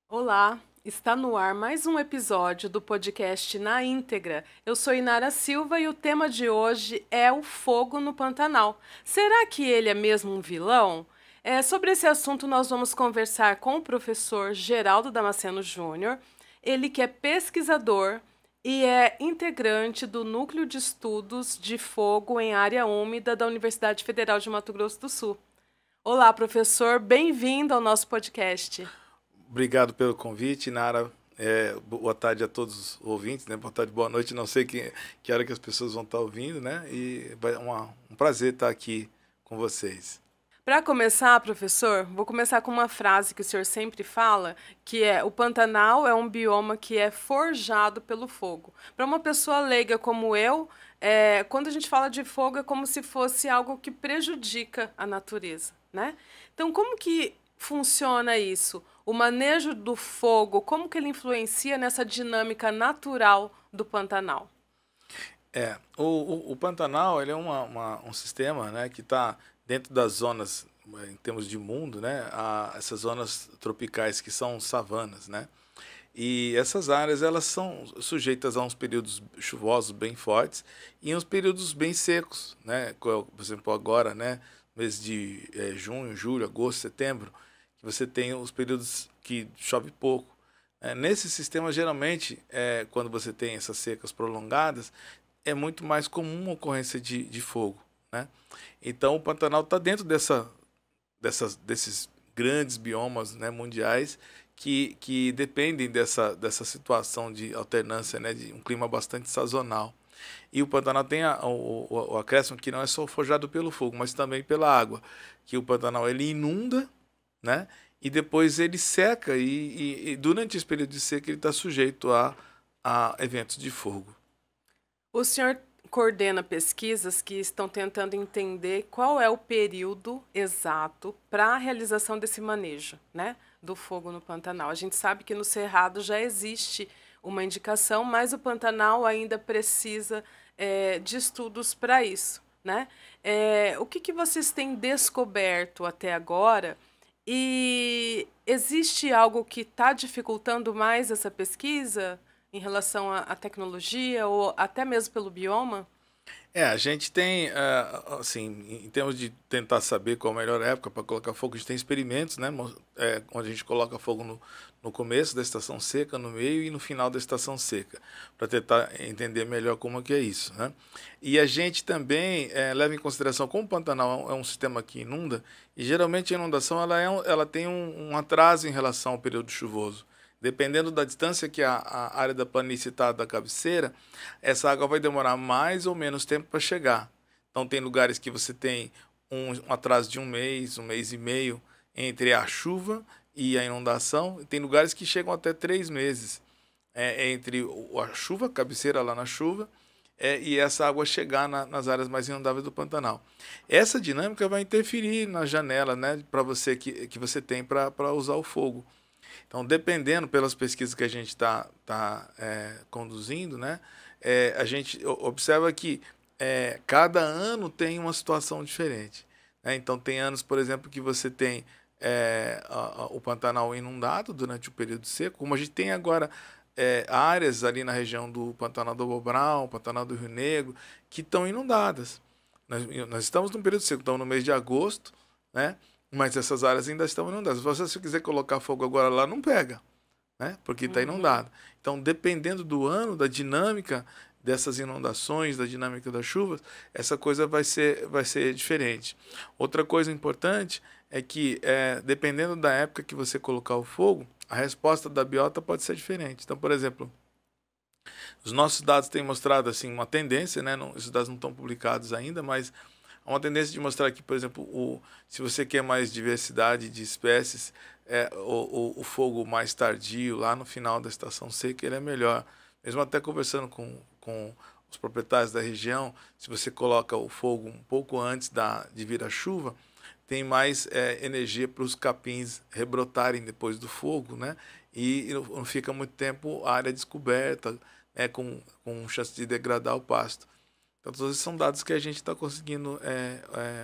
Olá, está no ar mais um episódio do podcast Na Íntegra. Eu sou Inara Silva e o tema de hoje é o fogo no Pantanal. Será que ele é mesmo um vilão? Sobre esse assunto nós vamos conversar com o professor Geraldo Damasceno Júnior, ele que é pesquisador e é integrante do Núcleo de Estudos de Fogo em Área Úmida da Universidade Federal de Mato Grosso do Sul. Olá, professor, bem-vindo ao nosso podcast. Obrigado pelo convite, Nara. Boa tarde a todos os ouvintes, né? Boa tarde, boa noite. Não sei que hora que as pessoas vão estar ouvindo, né? E é um prazer estar aqui com vocês. Para começar, professor, vou começar com uma frase que o senhor sempre fala, que é: o Pantanal é um bioma que é forjado pelo fogo. Para uma pessoa leiga como eu, quando a gente fala de fogo é como se fosse algo que prejudica a natureza, né? Então, como que funciona isso? O manejo do fogo, como que ele influencia nessa dinâmica natural do Pantanal? O Pantanal ele é um sistema, né, que está dentro das zonas, em termos de mundo, né, essas zonas tropicais que são savanas, né? E essas áreas elas são sujeitas a uns períodos chuvosos bem fortes e uns períodos bem secos, né? Por exemplo, agora, né, mês de junho, julho, agosto, setembro, que você tem os períodos que chove pouco. Nesse sistema, geralmente, quando você tem essas secas prolongadas, é muito mais comum a ocorrência de fogo, né? Então, o Pantanal está dentro desses grandes biomas, né, mundiais que dependem dessa situação de alternância, né, de um clima bastante sazonal. E o Pantanal tem o acréscimo que não é só forjado pelo fogo, mas também pela água, que o Pantanal ele inunda, né, e depois ele seca e durante esse período de seca ele está sujeito a eventos de fogo. O senhor coordena pesquisas que estão tentando entender qual é o período exato para a realização desse manejo, né, do fogo no Pantanal. A gente sabe que no Cerrado já existe uma indicação, mas o Pantanal ainda precisa de estudos para isso, né? O que vocês têm descoberto até agora? E existe algo que está dificultando mais essa pesquisa em relação à tecnologia ou até mesmo pelo bioma? A gente tem, assim, em termos de tentar saber qual a melhor época para colocar fogo, a gente tem experimentos, né, onde a gente coloca fogo no começo da estação seca, no meio e no final da estação seca, para tentar entender melhor como é que é isso, né? E a gente também leva em consideração, como o Pantanal é um sistema que inunda, e geralmente a inundação ela tem um atraso em relação ao período chuvoso. Dependendo da distância que a área da planície está da cabeceira, essa água vai demorar mais ou menos tempo para chegar. Então, tem lugares que você tem um atraso de um mês e meio entre a chuva e a inundação. E tem lugares que chegam até 3 meses entre a chuva, a cabeceira lá na chuva, e essa água chegar nas áreas mais inundáveis do Pantanal. Essa dinâmica vai interferir na janela, né, para você que você tem para usar o fogo. Então, dependendo pelas pesquisas que a gente está conduzindo, né, a gente observa que cada ano tem uma situação diferente, né? Então, tem anos, por exemplo, que você tem o Pantanal inundado durante o período seco, como a gente tem agora áreas ali na região do Pantanal do Bobrão, Pantanal do Rio Negro, que estão inundadas. Nós estamos num período seco, estamos no mês de agosto, né? Mas essas áreas ainda estão inundadas. Se você quiser colocar fogo agora lá, não pega, né? Porque está inundado. Então, dependendo do ano, da dinâmica dessas inundações, da dinâmica das chuvas, essa coisa vai ser diferente. Outra coisa importante é que, dependendo da época que você colocar o fogo, a resposta da biota pode ser diferente. Então, por exemplo, os nossos dados têm mostrado assim, uma tendência, né? Esses dados não estão publicados ainda, mas há uma tendência de mostrar que, por exemplo, se você quer mais diversidade de espécies, o fogo mais tardio, lá no final da estação seca, ele é melhor. Mesmo até conversando com os proprietários da região, se você coloca o fogo um pouco antes de vir a chuva, tem mais energia para os capins rebrotarem depois do fogo, né? E não fica muito tempo a área descoberta, com chance de degradar o pasto. Então, todos esses são dados que a gente está conseguindo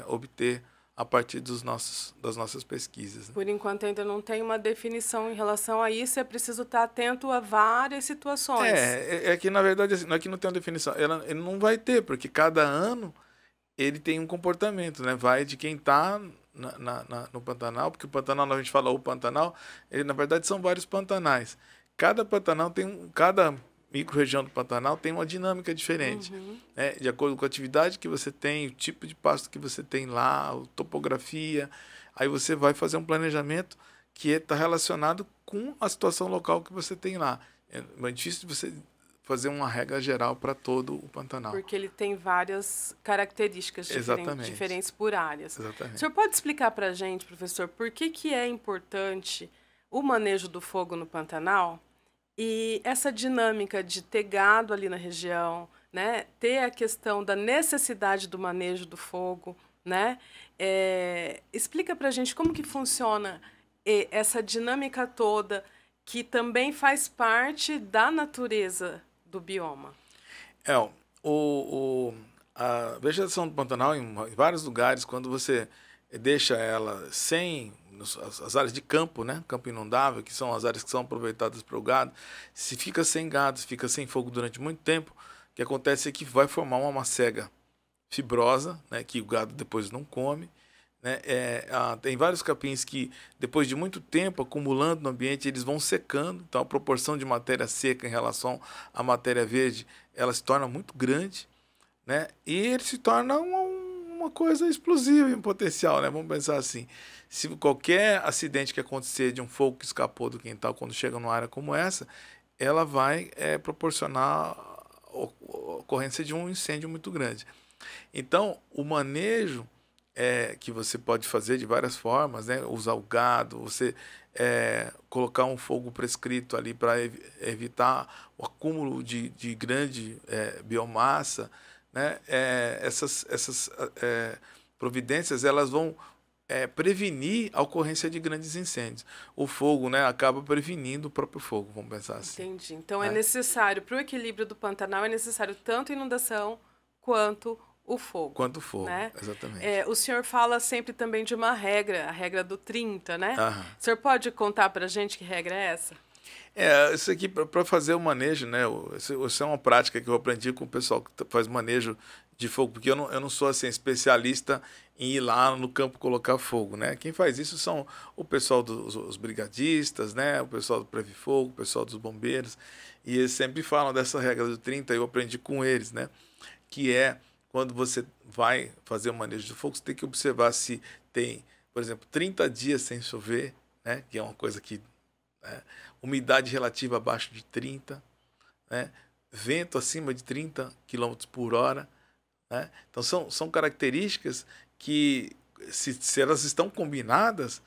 obter a partir das nossas pesquisas. Né? Por enquanto ainda não tem uma definição em relação a isso, é preciso estar atento a várias situações. É que, na verdade, assim, não é que não tem uma definição, ele não vai ter, porque cada ano ele tem um comportamento, né? Vai de quem está no Pantanal, porque o Pantanal, a gente fala o Pantanal, ele, na verdade, são vários pantanais. Cada Pantanal cada micro-região do Pantanal tem uma dinâmica diferente, né? De acordo com a atividade que você tem, o tipo de pasto que você tem lá, a topografia, aí você vai fazer um planejamento que está relacionado com a situação local que você tem lá. É mais difícil de você fazer uma regra geral para todo o Pantanal. Porque ele tem várias características diferentes por áreas. Exatamente. O senhor pode explicar para a gente, professor, por que é importante o manejo do fogo no Pantanal e essa dinâmica de ter gado ali na região, né? Ter a questão da necessidade do manejo do fogo, né? Explica para a gente como que funciona essa dinâmica toda que também faz parte da natureza do bioma. A vegetação do Pantanal, em vários lugares, quando você deixa ela sem as áreas de campo, né, campo inundável, que são as áreas que são aproveitadas para o gado, se fica sem gado, se fica sem fogo durante muito tempo, o que acontece é que vai formar uma macega fibrosa, né, que o gado depois não come. Né? Tem vários capins que, depois de muito tempo acumulando no ambiente, eles vão secando. Então, a proporção de matéria seca em relação à matéria verde, ela se torna muito grande, né? E ele se torna uma coisa explosiva em potencial, né? Vamos pensar assim, se qualquer acidente que acontecer de um fogo que escapou do quintal quando chega numa área como essa, ela vai proporcionar a ocorrência de um incêndio muito grande. Então, o manejo que você pode fazer de várias formas, né? Usar o gado, você colocar um fogo prescrito ali para evitar o acúmulo de grande biomassa, né? Essas providências elas vão prevenir a ocorrência de grandes incêndios. O fogo, né, acaba prevenindo o próprio fogo, vamos pensar assim. Entendi. Então é necessário, para o equilíbrio do Pantanal, é necessário tanto inundação quanto o fogo. Quanto fogo, né? Exatamente. O senhor fala sempre também de uma regra, a regra do 30, né? Aham. O senhor pode contar para a gente que regra é essa? Isso aqui, para fazer o manejo, né? Isso é uma prática que eu aprendi com o pessoal que faz manejo de fogo, porque eu não sou assim, especialista em ir lá no campo colocar fogo, né? Quem faz isso são o pessoal dos brigadistas, né? O pessoal do Previfogo, o pessoal dos bombeiros, e eles sempre falam dessa regra do 30, eu aprendi com eles, né? Que quando você vai fazer o manejo de fogo, você tem que observar se tem, por exemplo, 30 dias sem chover, né? Que é uma coisa que... umidade relativa abaixo de 30, né? Vento acima de 30 km por hora. Né? Então, são características que, se elas estão combinadas,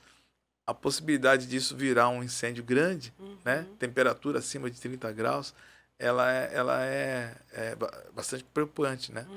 a possibilidade disso virar um incêndio grande, né? Temperatura acima de 30 graus, ela é bastante preocupante, né?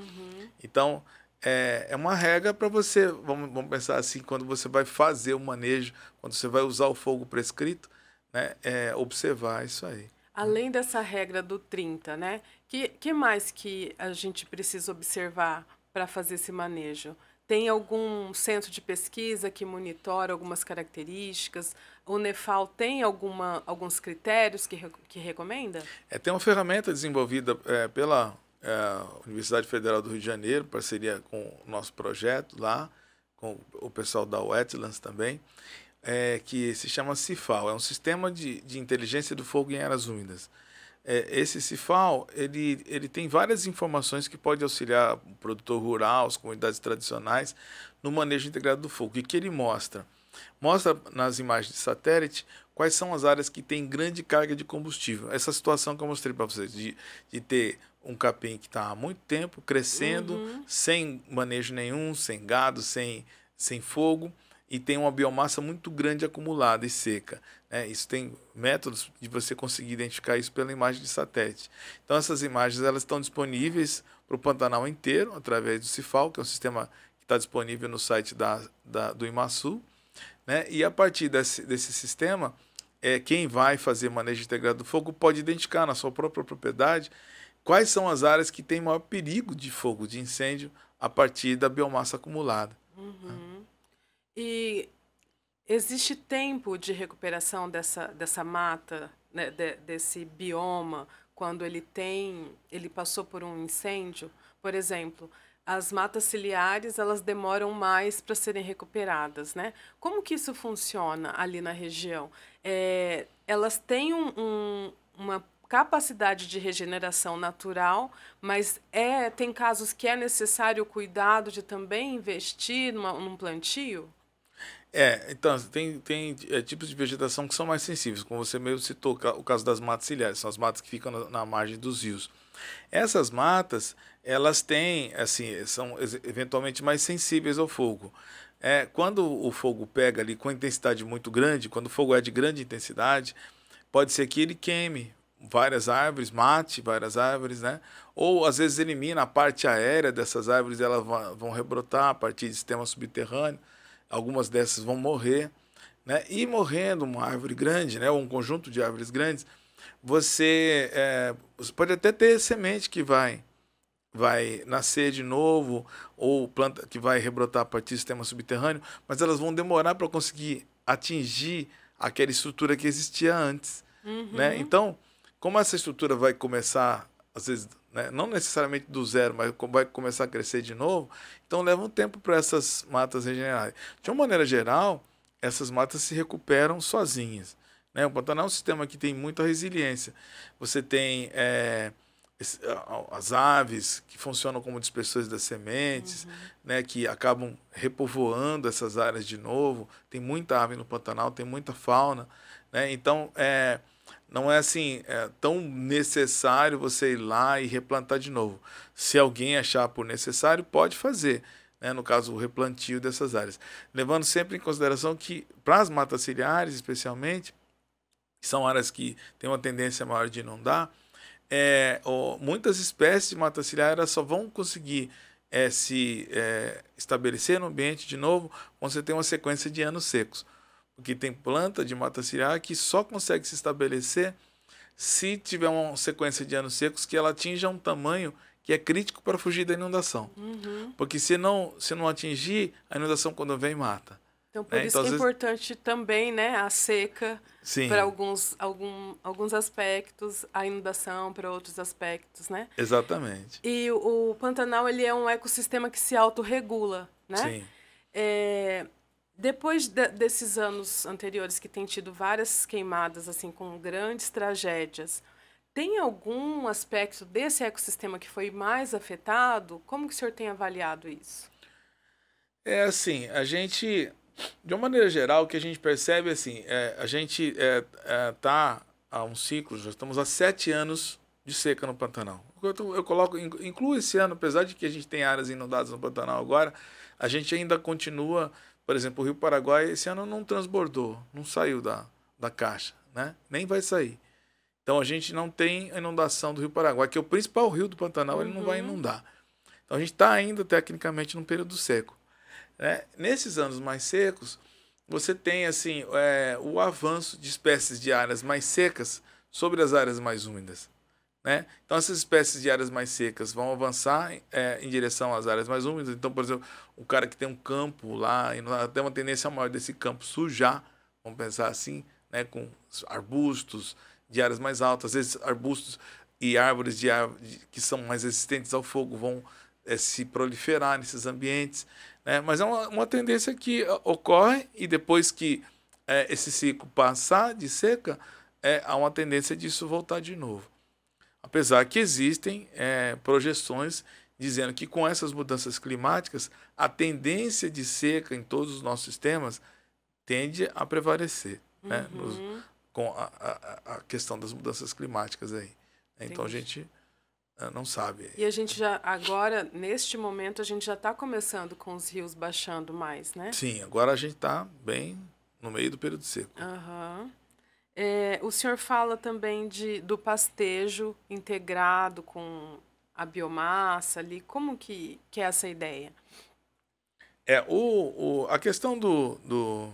Então, é uma regra para você, vamos pensar assim, quando você vai fazer o manejo, quando você vai usar o fogo prescrito, né? Observar isso aí. Além dessa regra do 30, né? Que mais que a gente precisa observar para fazer esse manejo? Tem algum centro de pesquisa que monitora algumas características? O Nefal tem alguns critérios que recomenda? Tem uma ferramenta desenvolvida pela Universidade Federal do Rio de Janeiro, parceria com o nosso projeto lá, com o pessoal da Wetlands também, que se chama CIFAL. É um sistema de inteligência do fogo em áreas úmidas. Esse CIFAL, ele tem várias informações que pode auxiliar o produtor rural, as comunidades tradicionais, no manejo integrado do fogo. O que ele mostra? Mostra nas imagens de satélite quais são as áreas que têm grande carga de combustível. Essa situação que eu mostrei para vocês, de ter um capim que está há muito tempo crescendo, sem manejo nenhum, sem gado, sem fogo, e tem uma biomassa muito grande acumulada e seca. Isso tem métodos de você conseguir identificar isso pela imagem de satélite. Então, essas imagens elas estão disponíveis para o Pantanal inteiro, através do CIFAL, que é um sistema que está disponível no site do IMASU. Né? E a partir desse sistema, quem vai fazer manejo integrado do fogo pode identificar na sua própria propriedade quais são as áreas que têm maior perigo de fogo, de incêndio, a partir da biomassa acumulada. Uhum. E existe tempo de recuperação dessa mata, né, desse bioma, quando ele passou por um incêndio? Por exemplo, as matas ciliares, elas demoram mais para serem recuperadas, né? Como que isso funciona ali na região? Elas têm uma capacidade de regeneração natural, mas tem casos que é necessário o cuidado de também investir num plantio? Então, tem tipos de vegetação que são mais sensíveis, como você mesmo citou, o caso das matas ciliares, são as matas que ficam na margem dos rios. Essas matas, elas têm, assim, são eventualmente mais sensíveis ao fogo. Quando o fogo pega ali com intensidade muito grande, quando o fogo é de grande intensidade, pode ser que ele queime várias árvores, mate várias árvores, né? Ou às vezes elimina a parte aérea dessas árvores, elas vão rebrotar a partir de sistema subterrâneo. Algumas dessas vão morrer, né? E morrendo uma árvore grande, né? Ou um conjunto de árvores grandes, você pode até ter semente que vai nascer de novo, ou planta que vai rebrotar a partir do sistema subterrâneo, mas elas vão demorar para conseguir atingir aquela estrutura que existia antes, né? Uhum. Então, como essa estrutura vai começar, às vezes, né, não necessariamente do zero, mas vai começar a crescer de novo, então leva um tempo para essas matas regenerarem. De uma maneira geral, essas matas se recuperam sozinhas, né? O Pantanal é um sistema que tem muita resiliência. Você tem as aves que funcionam como dispersores das sementes, né, que acabam repovoando essas áreas de novo. Tem muita ave no Pantanal, tem muita fauna, né? Então, não é assim tão necessário você ir lá e replantar de novo. Se alguém achar por necessário, pode fazer, né? No caso, o replantio dessas áreas. Levando sempre em consideração que, para as matas ciliares, especialmente, que são áreas que têm uma tendência maior de inundar, muitas espécies de mata ciliar elas só vão conseguir se estabelecer no ambiente de novo quando você tem uma sequência de anos secos. Porque tem planta de mata ciliar que só consegue se estabelecer se tiver uma sequência de anos secos que ela atinja um tamanho que é crítico para fugir da inundação. Uhum. Porque se não atingir, a inundação quando vem mata. Então, por Né? isso Então, que às é vezes, importante também, né, a seca para sim, alguns aspectos, a inundação para outros aspectos, né? exatamente. E o Pantanal, ele é um ecossistema que se autorregula, né? Sim. É, depois desses anos anteriores que tem tido várias queimadas, assim, com grandes tragédias, tem algum aspecto desse ecossistema que foi mais afetado? Como que o senhor tem avaliado isso? É assim, de uma maneira geral, o que a gente percebe assim, a gente tá há um ciclo, já estamos há 7 anos de seca no Pantanal. Eu coloco, incluo esse ano, apesar de que a gente tem áreas inundadas no Pantanal agora, a gente ainda continua, por exemplo, o Rio Paraguai esse ano não transbordou, não saiu da caixa, né? Nem vai sair. Então a gente não tem a inundação do Rio Paraguai, que é o principal rio do Pantanal, ele não vai Uhum, inundar. Então a gente está ainda tecnicamente num período seco, né? Nesses anos mais secos, você tem assim o avanço de espécies de áreas mais secas sobre as áreas mais úmidas, né? Então essas espécies de áreas mais secas vão avançar em direção às áreas mais úmidas. Então, por exemplo, o cara que tem um campo lá, e tem uma tendência maior desse campo sujar, vamos pensar assim, né? Com arbustos de áreas mais altas, às vezes arbustos e árvores que são mais resistentes ao fogo vão se proliferar nesses ambientes, né? Mas é uma tendência que ocorre e depois que esse ciclo passar de seca, há uma tendência disso voltar de novo. Apesar que existem projeções dizendo que com essas mudanças climáticas, a tendência de seca em todos os nossos sistemas tende a prevalecer, né? uhum, Com a questão das mudanças climáticas aí. Então a entendi. gente não sabe. E a gente já, agora, neste momento, a gente já está começando com os rios baixando mais, né? Sim, agora a gente está bem no meio do período seco. Aham. O senhor fala também do pastejo integrado com a biomassa ali. Como que é essa ideia? A questão do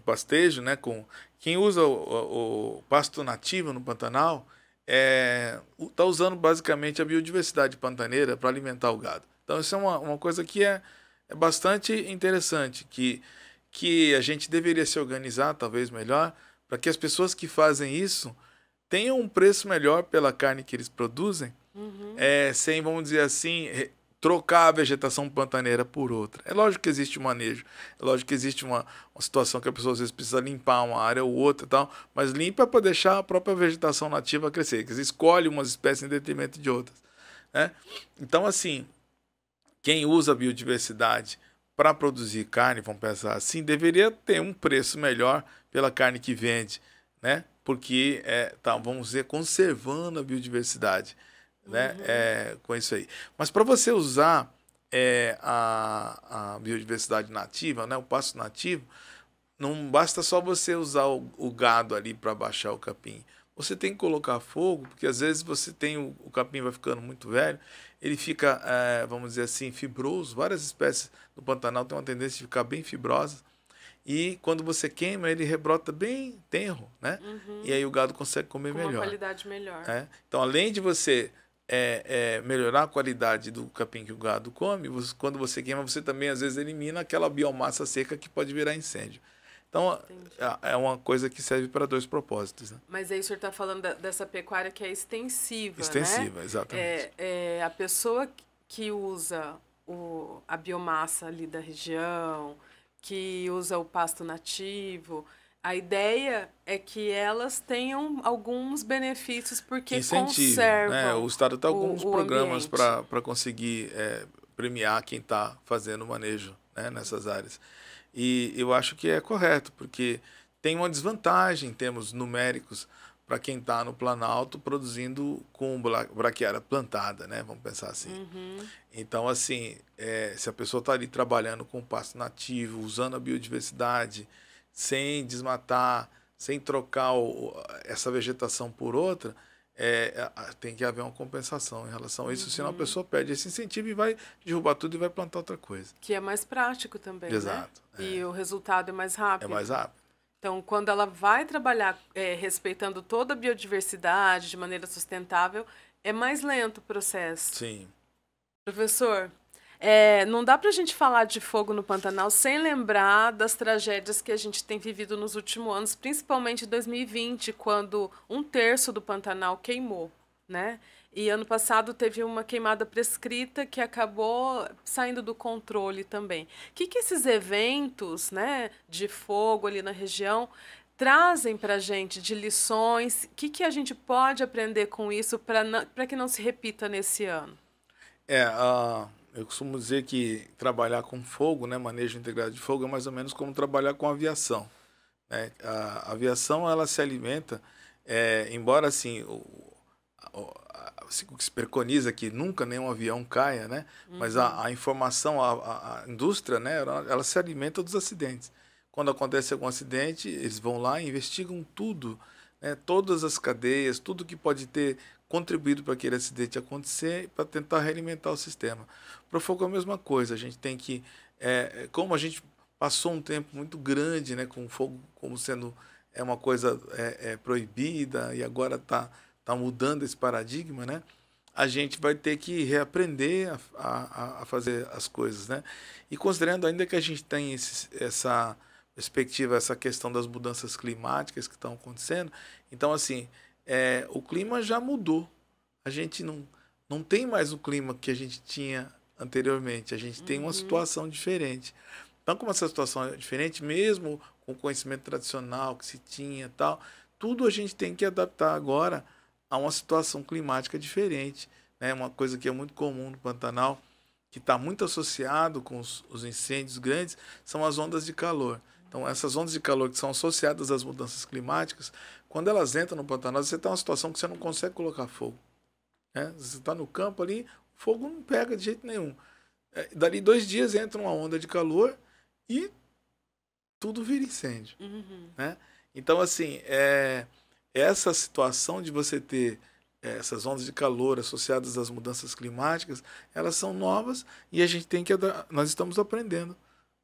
pastejo, né, com quem usa o pasto nativo no Pantanal, está usando basicamente a biodiversidade pantaneira para alimentar o gado. Então, isso é uma coisa que é bastante interessante, que a gente deveria se organizar, talvez melhor, para que as pessoas que fazem isso tenham um preço melhor pela carne que eles produzem, sem, vamos dizer assim, trocar a vegetação pantaneira por outra. É lógico que existe um manejo, é lógico que existe uma situação que a pessoa às vezes precisa limpar uma área ou outra e tal, mas limpa para deixar a própria vegetação nativa crescer, que escolhe umas espécies em detrimento de outras, né? Então, assim, quem usa a biodiversidade para produzir carne, vamos pensar assim, deveria ter um preço melhor pela carne que vende, né? Porque vamos dizer, conservando a biodiversidade, né? Com isso aí. Mas para você usar a biodiversidade nativa, né? O pasto nativo, não basta só você usar o gado ali para baixar o capim. Você tem que colocar fogo, porque às vezes você tem o capim vai ficando muito velho, ele fica, vamos dizer assim, fibroso. Várias espécies do Pantanal têm uma tendência de ficar bem fibrosas. E quando você queima, ele rebrota bem tenro, né? E aí o gado consegue comer melhor. Com uma qualidade melhor. Então, além de você melhorar a qualidade do capim que o gado come, quando você queima, você também às vezes elimina aquela biomassa seca que pode virar incêndio. Então, é uma coisa que serve para dois propósitos. Né? Mas aí o senhor está falando dessa pecuária que é extensiva, extensiva, né? Exatamente. A pessoa que usa a biomassa ali da região, que usa o pasto nativo, a ideia é que elas tenham alguns benefícios porque conservam, né? O Estado está com alguns programas para conseguir premiar quem está fazendo o manejo, né, nessas áreas. E eu acho que é correto, porque tem uma desvantagem em termos numéricos para quem está no Planalto produzindo com braquiária plantada, né? Vamos pensar assim. Então, assim, se a pessoa está ali trabalhando com pasto nativo, usando a biodiversidade, sem desmatar, sem trocar essa vegetação por outra, tem que haver uma compensação em relação a isso, senão a pessoa perde esse incentivo e vai derrubar tudo e vai plantar outra coisa. Que é mais prático também, Exato, né? E o resultado é mais rápido. É mais rápido. Então, quando ela vai trabalhar respeitando toda a biodiversidade de maneira sustentável, é mais lento o processo. Sim. Professor, não dá para a gente falar de fogo no Pantanal sem lembrar das tragédias que a gente tem vivido nos últimos anos, principalmente em 2020, quando 1/3 do Pantanal queimou, né? E ano passado teve uma queimada prescrita que acabou saindo do controle também. O que esses eventos, né, de fogo ali na região trazem para a gente de lições? O que a gente pode aprender com isso para que não se repita nesse ano? Eu costumo dizer que trabalhar com fogo, né, manejo integrado de fogo, é mais ou menos como trabalhar com aviação. Né? A aviação, ela se alimenta, embora assim, o que se preconiza que nunca nenhum avião caia, né? Mas a informação, a indústria, né, ela se alimenta dos acidentes. Quando acontece algum acidente, eles vão lá e investigam tudo, né, todas as cadeias, tudo que pode ter contribuído para aquele acidente acontecer, para tentar realimentar o sistema. Para o fogo é a mesma coisa, a gente tem que, como a gente passou um tempo muito grande, né, com o fogo como sendo uma coisa proibida e agora está mudando esse paradigma, né? A gente vai ter que reaprender a fazer as coisas, né? E considerando ainda que a gente tem essa perspectiva, essa questão das mudanças climáticas que estão acontecendo, então, assim, o clima já mudou. A gente não tem mais o clima que a gente tinha anteriormente. A gente tem uma situação diferente. Então, como essa situação é diferente, mesmo com o conhecimento tradicional que se tinha tal, tudo a gente tem que adaptar agora a uma situação climática diferente, né? Uma coisa que é muito comum no Pantanal, que está muito associado com os incêndios grandes, são as ondas de calor. Então, essas ondas de calor que são associadas às mudanças climáticas, quando elas entram no Pantanal, você está numa situação que você não consegue colocar fogo. Né? Você está no campo ali, o fogo não pega de jeito nenhum. Dali 2 dias entra uma onda de calor e tudo vira incêndio. Né? Então, assim, essa situação de você ter essas ondas de calor associadas às mudanças climáticas, elas são novas e a gente tem que nós estamos aprendendo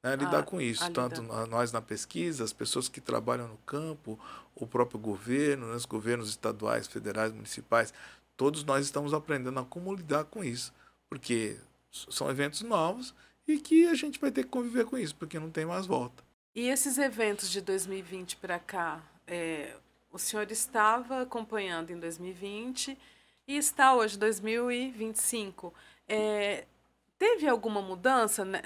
né, lidar com isso. Tanto lidar. nós na pesquisa, as pessoas que trabalham no campo, o próprio governo, né, os governos estaduais, federais, municipais, todos nós estamos aprendendo a como lidar com isso, porque são eventos novos e que a gente vai ter que conviver com isso, porque não tem mais volta. E esses eventos de 2020 para cá, o senhor estava acompanhando em 2020 e está hoje, 2025. Teve alguma mudança, né,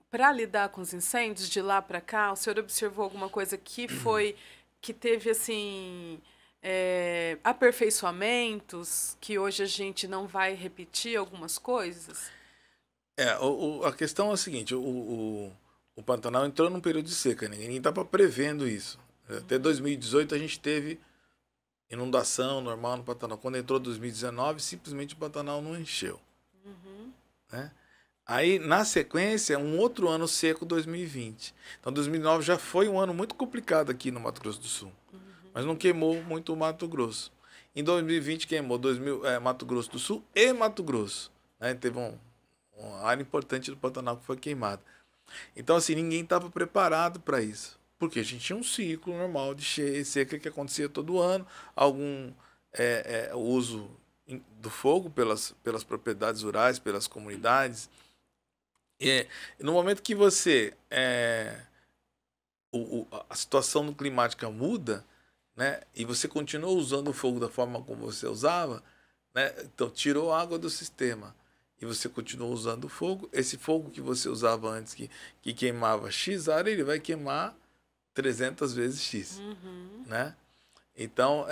para lidar com os incêndios de lá para cá? O senhor observou alguma coisa que teve assim aperfeiçoamentos, que hoje a gente não vai repetir algumas coisas? A questão é a seguinte, o Pantanal entrou num período de seca, ninguém estava prevendo isso. Até 2018 a gente teve inundação normal no Pantanal. Quando entrou 2019, simplesmente o Pantanal não encheu. Né? Aí, na sequência, um outro ano seco, 2020. Então, 2009 já foi um ano muito complicado aqui no Mato Grosso do Sul. Mas não queimou muito o Mato Grosso. Em 2020 queimou Mato Grosso do Sul e Mato Grosso. Né? Teve uma área importante do Pantanal que foi queimada. Então, assim, ninguém estava preparado para isso. Porque a gente tinha um ciclo normal de seca que acontecia todo ano, algum uso do fogo pelas propriedades rurais, pelas comunidades. E no momento que a situação climática muda, né, e você continua usando o fogo da forma como você usava, né, então tirou água do sistema e você continua usando o fogo, esse fogo que você usava antes, que queimava X área, ele vai queimar 300 vezes X. Né? Então,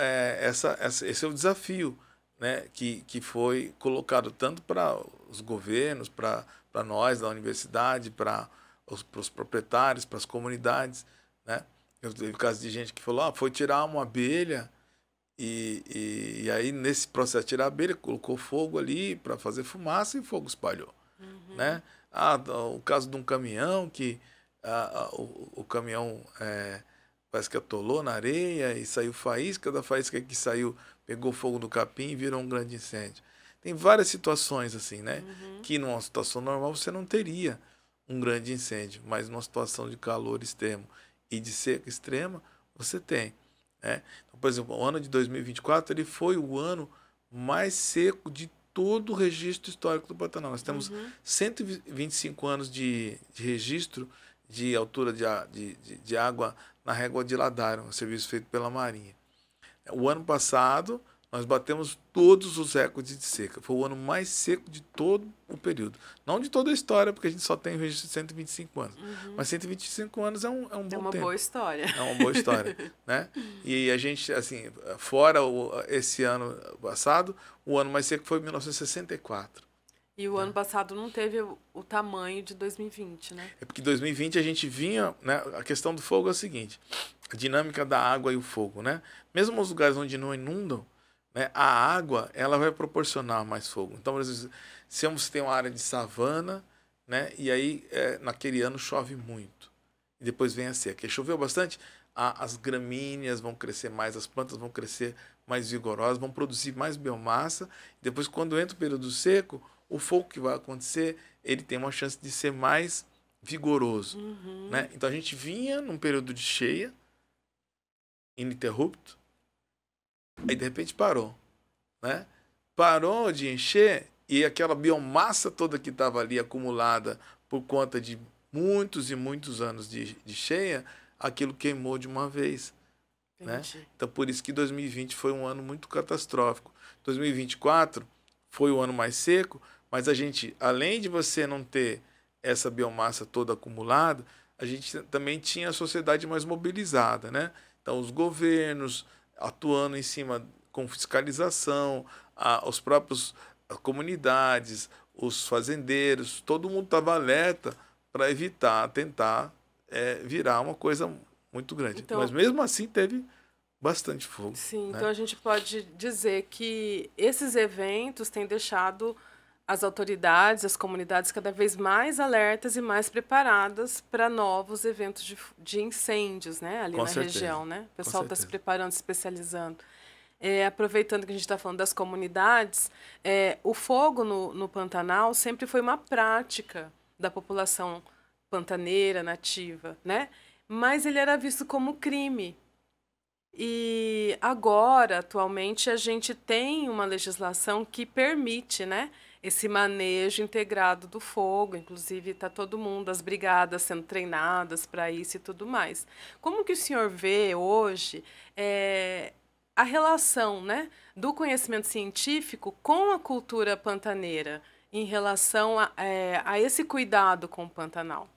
esse é o desafio, né, que foi colocado tanto para os governos, para nós da universidade, para os proprietários, para as comunidades. Né? Eu teve caso de gente que falou, foi tirar uma abelha e aí nesse processo de tirar a abelha, colocou fogo ali para fazer fumaça e o fogo espalhou. Né? O caso de um caminhão que o caminhão parece que atolou na areia e saiu faísca, da faísca que saiu, pegou fogo no capim e virou um grande incêndio. Tem várias situações assim, né? Que numa situação normal você não teria um grande incêndio, mas numa situação de calor extremo e de seca extrema, você tem. Né? Então, por exemplo, o ano de 2024 ele foi o ano mais seco de todo o registro histórico do Pantanal. Nós temos 125 anos de registro de altura de água na régua de Ladaro, um serviço feito pela Marinha. O ano passado, nós batemos todos os recordes de seca. Foi o ano mais seco de todo o período. Não de toda a história, porque a gente só tem o registro de 125 anos. Mas 125 anos é um bom tempo. É uma boa história. É uma boa história. Né? E a gente, assim, fora esse ano passado, o ano mais seco foi 1964. E o ano passado não teve o tamanho de 2020, né? É porque em 2020 a gente vinha, né? A questão do fogo é o seguinte, a dinâmica da água e o fogo, né? Mesmo os lugares onde não inundam, né, a água ela vai proporcionar mais fogo. Então, às vezes, se você tem uma área de savana, né, e aí naquele ano chove muito, e depois vem a seca. E choveu bastante, as gramíneas vão crescer mais, as plantas vão crescer mais vigorosas, vão produzir mais biomassa. Depois, quando entra o período seco, o fogo que vai acontecer, ele tem uma chance de ser mais vigoroso. Né? Então, a gente vinha num período de cheia, ininterrupto, aí de repente parou. Né? Parou de encher e aquela biomassa toda que estava ali acumulada por conta de muitos e muitos anos de cheia, aquilo queimou de uma vez. Né? Então, por isso que 2020 foi um ano muito catastrófico. 2024 foi o ano mais seco, mas a gente, além de você não ter essa biomassa toda acumulada, a gente também tinha a sociedade mais mobilizada. Né? Então, os governos atuando em cima com fiscalização, os próprios comunidades, os fazendeiros, todo mundo estava alerta para evitar, tentar virar uma coisa muito grande. Então, mas mesmo assim teve bastante fogo. Sim, né? Então a gente pode dizer que esses eventos têm deixado as autoridades, as comunidades cada vez mais alertas e mais preparadas para novos eventos de incêndios, né, ali na região, né? O pessoal está se preparando, se especializando. Aproveitando que a gente está falando das comunidades, o fogo no Pantanal sempre foi uma prática da população pantaneira, nativa, né? Mas ele era visto como crime. E agora, atualmente, a gente tem uma legislação que permite, né, esse manejo integrado do fogo. Inclusive, está todo mundo, as brigadas sendo treinadas para isso e tudo mais. Como que o senhor vê hoje a relação, né, do conhecimento científico com a cultura pantaneira em relação a esse cuidado com o Pantanal?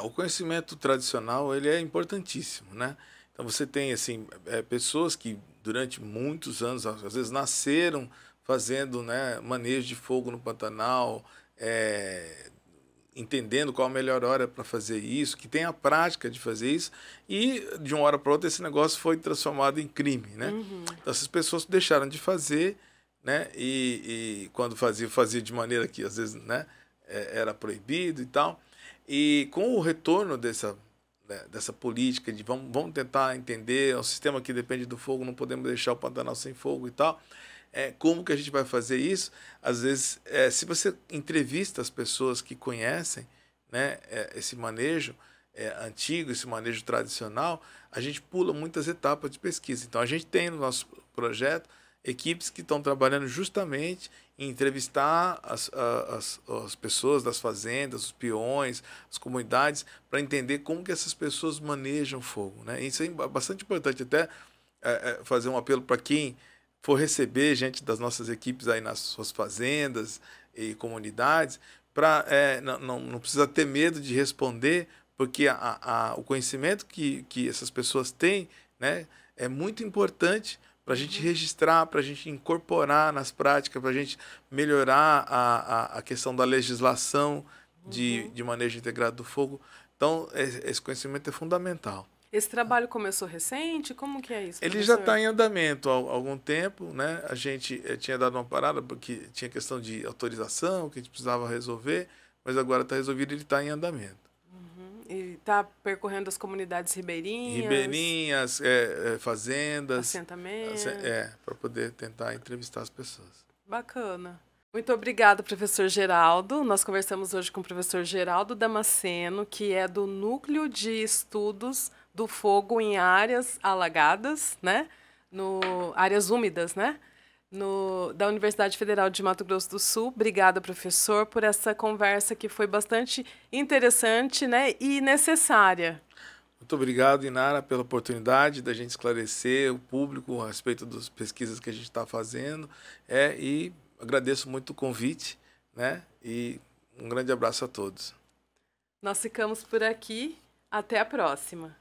O conhecimento tradicional, ele é importantíssimo, né? Então você tem assim pessoas que durante muitos anos, às vezes nasceram fazendo, né, manejo de fogo no Pantanal, entendendo qual a melhor hora para fazer isso, que tem a prática de fazer isso, e de uma hora para outra esse negócio foi transformado em crime, né? Uhum. Então essas pessoas deixaram de fazer, né? E quando fazia de maneira que às vezes, né, era proibido e tal. E com o retorno dessa política de vamos tentar entender, é um sistema que depende do fogo, não podemos deixar o Pantanal sem fogo e tal, como que a gente vai fazer isso? Às vezes, se você entrevista as pessoas que conhecem, né, esse manejo antigo, esse manejo tradicional, a gente pula muitas etapas de pesquisa. Então, a gente tem no nosso projeto equipes que estão trabalhando justamente em entrevistar as pessoas das fazendas, os peões, as comunidades, para entender como que essas pessoas manejam fogo, né? Isso é bastante importante, até fazer um apelo para quem for receber gente das nossas equipes aí nas suas fazendas e comunidades, não precisa ter medo de responder, porque o conhecimento que essas pessoas têm, né, é muito importante para a gente registrar, para a gente incorporar nas práticas, para a gente melhorar a questão da legislação de manejo integrado do fogo. Então, esse conhecimento é fundamental. Esse trabalho começou recente? Como que é isso, Ele professor? já está em andamento há algum tempo, né? A gente tinha dado uma parada porque tinha questão de autorização que a gente precisava resolver, mas agora está resolvido e ele está em andamento. E está percorrendo as comunidades Ribeirinhas, fazendas, assentamentos. para poder tentar entrevistar as pessoas. Bacana. Muito obrigada, professor Geraldo. Nós conversamos hoje com o professor Geraldo Damasceno, que é do Núcleo de Estudos do Fogo em Áreas Alagadas, né? Áreas úmidas, né? Da Universidade Federal de Mato Grosso do Sul. Obrigada, professor, por essa conversa que foi bastante interessante, né, e necessária. Muito obrigado, Inara, pela oportunidade da gente esclarecer o público a respeito das pesquisas que a gente está fazendo. E agradeço muito o convite, né? E um grande abraço a todos. Nós ficamos por aqui. Até a próxima.